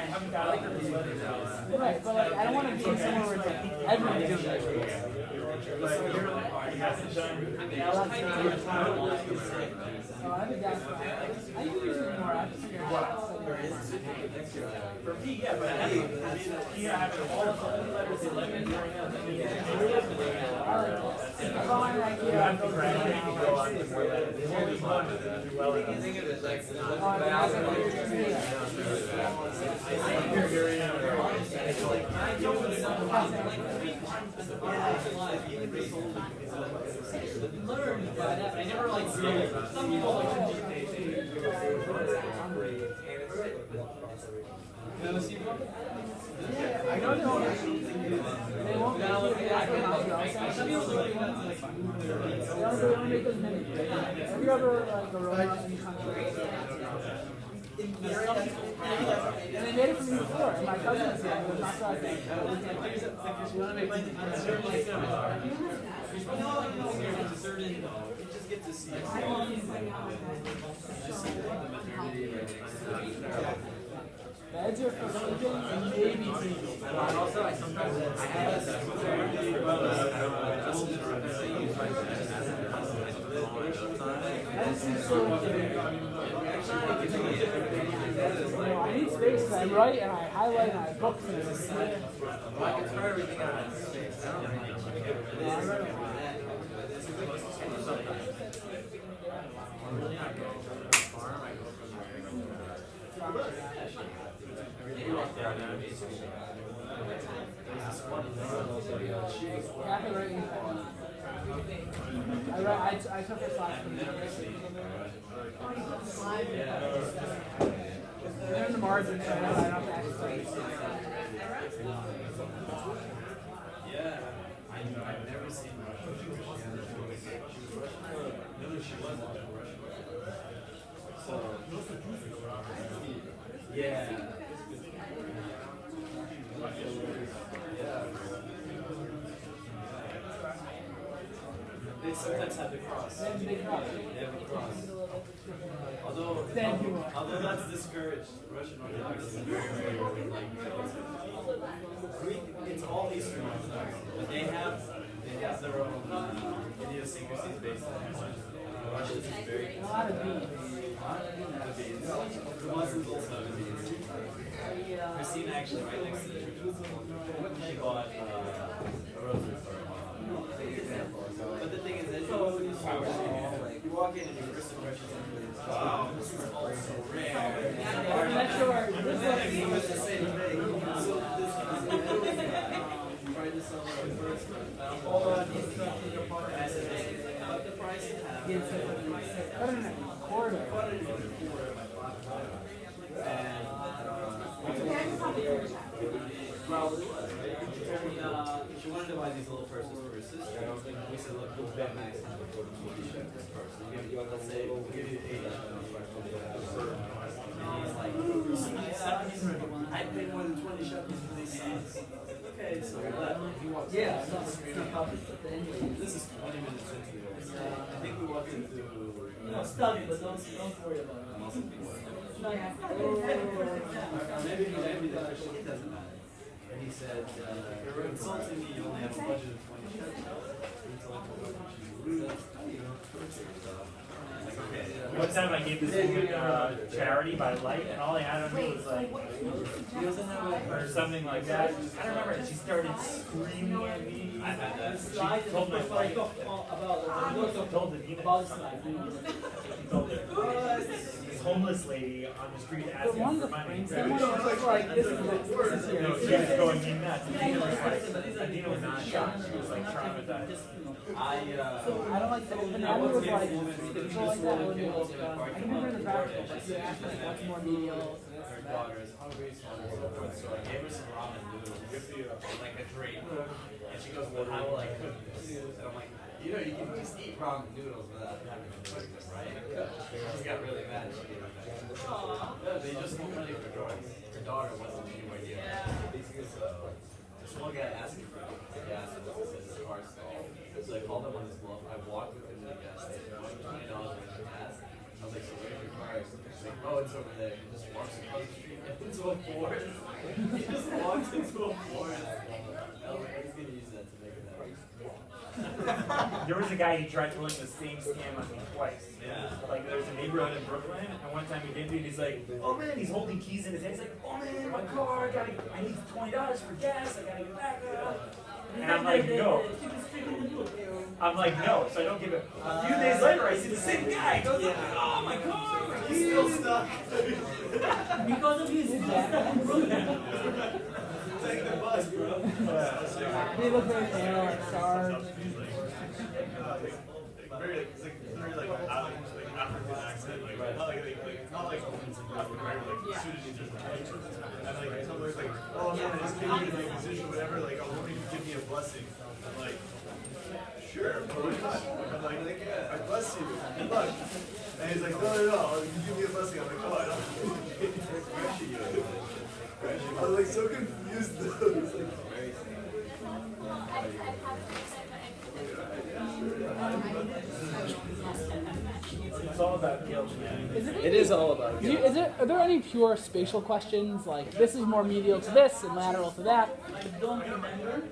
F: haven't got like these letters out.
K: Right, but like I don't want to be somewhere where it's like everyone's doing it.
F: He hasn't done.
K: Oh, I think that's fine. I usually do more. I have to figure out.
F: For me, yeah, but I have all of the letters 11 during
K: You
F: have to graduate and go on with more letters. There's only one to do well enough.
P: learned by that, but I never like some people like
K: I know they won't make you ask for house else. They only make those many. Have you ever like a romance in country? And they made it for me before, and my cousin said it was not so I think. You want to make
P: you just get to see
K: beds are for sleeping and maybe TV.
P: Also, I sometimes
K: I need space because I write and I highlight and I have books and it's
P: I can throw everything out of space.
K: I took a class from there. They're in the margins, so I don't have to actually.
P: Yeah, I know. I've never seen Russia. No, she wasn't Russian. So, yeah. They sometimes have the cross. They have a cross. Although that's discouraged, Russian Orthodox is very like Greek. It's all Eastern Orthodox, but they have their own idiosyncrasies based on Russia is very.
K: A lot of beans.
P: The Muslims also have the beans. Christina actually right next to the church. She bought a rosary for her mom. But the thing is that you walk in and your first impression is wow.
A: all of these structures are part of the price.
K: Quarter.
P: Well, she wanted to buy these little purses for her sister. We said, look, we'll bet max and we'll put this purse. Let's say, we'll give you 8. And he's like, I paid more than 20 shekels for these socks. Okay, so we left. He walks
A: Yeah,
P: in. This is 20 minutes into it. I think we walked into.
A: Study, but don't worry about it.
P: I'm also maybe the official, it doesn't matter. And he said, you're insulting me, you only have a budget of 20 shekels.
F: One time I gave this woman charity by light, and all I had on me was like, or something like that. I don't remember. And she started screaming at me.
A: I had that.
F: She told my wife. Told the demon. She told this homeless lady on the street asking for money. She was going nuts. Adina was not shocked. She was like traumatized.
K: I don't like that. I was like, people like that when you I can remember in the back, but you asked like, what's more medial?
P: Her daughter is hungry, so on and so forth. So I gave her some ramen noodles, like a drink. And she goes, well, how will I cook this? And I'm like, you know, you can just eat ramen noodles without having to cook them, right? She got really mad. She gave it back. They just won't money for drawings. Her daughter wasn't anywhere near that. So this one guy asked me for gas and it says his car stalled. So I called him on his bluff. I walked with him to the gas station. $20 worth of gas. I was like, so where's your car? He's like, oh, it's over there. He just walks across the street into a forest. He just walks into a forest. I was like, he's going to use that to make it out.
F: There was a guy who tried pulling the same scam on me twice.
P: Yeah.
F: Like there was a neighborhood in Brooklyn, and one time he did it. He's like, "Oh man," he's holding keys in his hand. He's like, "Oh man, my car! I need $20 for gas. I gotta get back up." And I'm like, "No." I'm like, "No." So I don't give it. A few days later, I see the same guy. He goes, "Oh my car! My keys still stuck."
A: Because of his stuck in Brooklyn.
P: Take the bus, bro.
K: They look very narrow, like stars.
G: Very African accent, not like Sudanese or something. And like someone's like, oh man, I just came here to make a musician, whatever, like, oh, why don't you give me a blessing? I'm like, sure, why not? I'm like, I bless you, good luck. And he's like, no, you give me a blessing. I'm like, oh, I don't pressure you. I was like so confused though. It's like,
F: It's all about guilt, man.
D: It is all about guilt.
K: Are there any pure spatial questions, like this is more medial to this and lateral to that?
A: I don't remember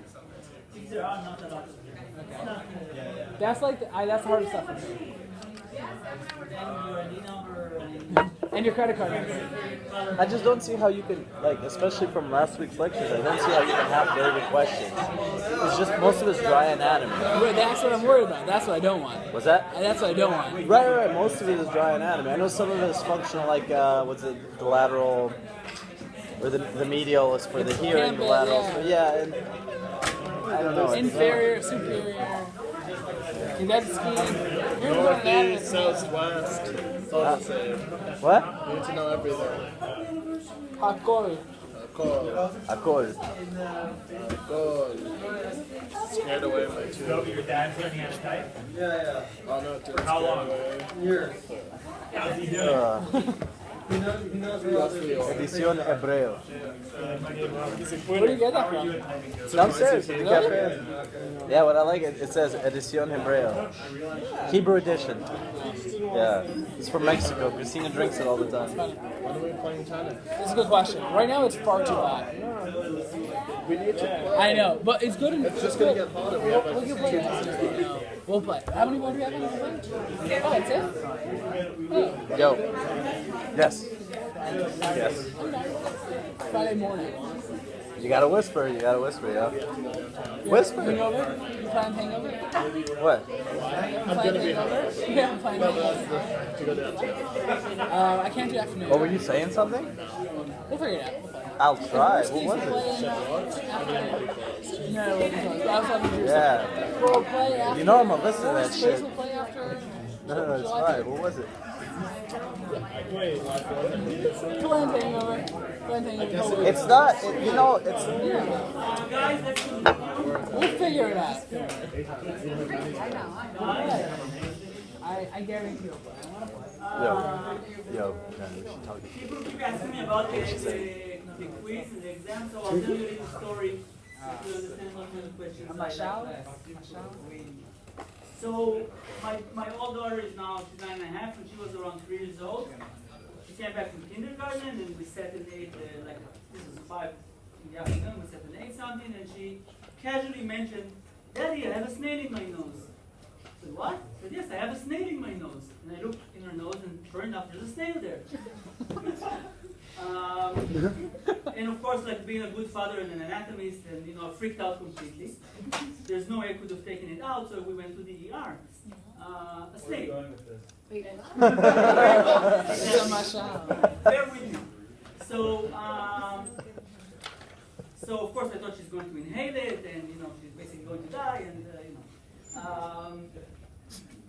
A: if there are not a lot of them.
K: Okay. That's like, that's the hardest stuff for me.
A: And your ID number
K: and your credit card number.
E: I just don't see how you can, like, especially from last week's lectures, I don't see how you can have very good questions. It's just, most of it's dry anatomy.
K: Wait, that's what I'm worried about. That's what I don't want.
E: What's that?
K: That's what I don't want.
E: Right. Most of it is dry anatomy. I know some of it is functional, like, what's it, the lateral, or the medial is for the hearing, the lateral is for, and I don't know.
K: Inferior, superior.
D: Northeast, southwest, it's all the same.
E: What?
D: You need to know everything.
K: Hakol.
E: Akol.
D: Scared away my two.
F: So your dad's learning how to type?
D: Yeah. Oh no, dude.
F: How long?
D: Years.
F: How's he doing?
E: Edición Hebreo.
K: Where do you get that from?
E: Downstairs in the cafe. Yeah, what I like, it says Edición Hebreo. Hebrew edition. Yeah, it's from Mexico. Christina drinks it all the time.
D: When are we playing tennis?
K: That's a good question. Right now it's far too hot.
D: We need to play.
K: I know, but it's good.
D: It's just gonna get hotter. We have
K: We can play next. We'll play. How many more do we have on the play? Oh, that's it? Oh.
E: Yo. Yes. Yes.
K: Friday morning.
E: You gotta whisper, yeah. Whisper.
K: Hangover? You plan hangover?
E: What?
K: I'm gonna be hangover. Yeah, I'm planning hangover.
D: To go downtown.
K: I can't do afternoon.
E: Oh, were you saying something?
K: We'll figure it out. We'll play.
E: I'll try. What was it?
K: No, it wasn't. That was on the
E: Yeah.
K: We'll play after.
E: You know I'm a listener to that shit.
K: We'll play after.
E: No, it's fine. What was it?
K: Planting over.
E: It's not, you know, it's...
K: We'll figure it out. I guarantee you'll play.
E: Yo, man, we should talk.
A: People keep asking me about the quiz and the exam, so I'll tell you a little story so you understand what kind of questions I like. So my old daughter is now, she's 9.5, when she was around 3 years old. She came back from kindergarten and we sat and ate, like, this was 5 in the afternoon, we sat and ate something, and she casually mentioned, "Daddy, I have a snail in my nose." I said, "What?" I said, "Yes, I have a snail in my nose." And I looked in her nose and sure enough, there's a snail there. And of course, like being a good father and an anatomist, and you know, freaked out completely. There's no way I could have taken it out, so we went to the ER. A snail.
L: Where are you going with this?
A: Bear with me. So, so of course I thought she's going to inhale it, and you know, she's basically going to die, and you know.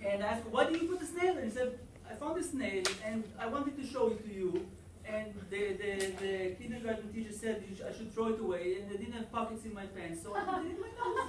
A: And I asked her, "Why did you put the snail?" And he said, "I found the snail, and I wanted to show it to you. And the kindergarten teacher said I should throw it away, and they didn't have pockets in my pants, so I put it in my nose."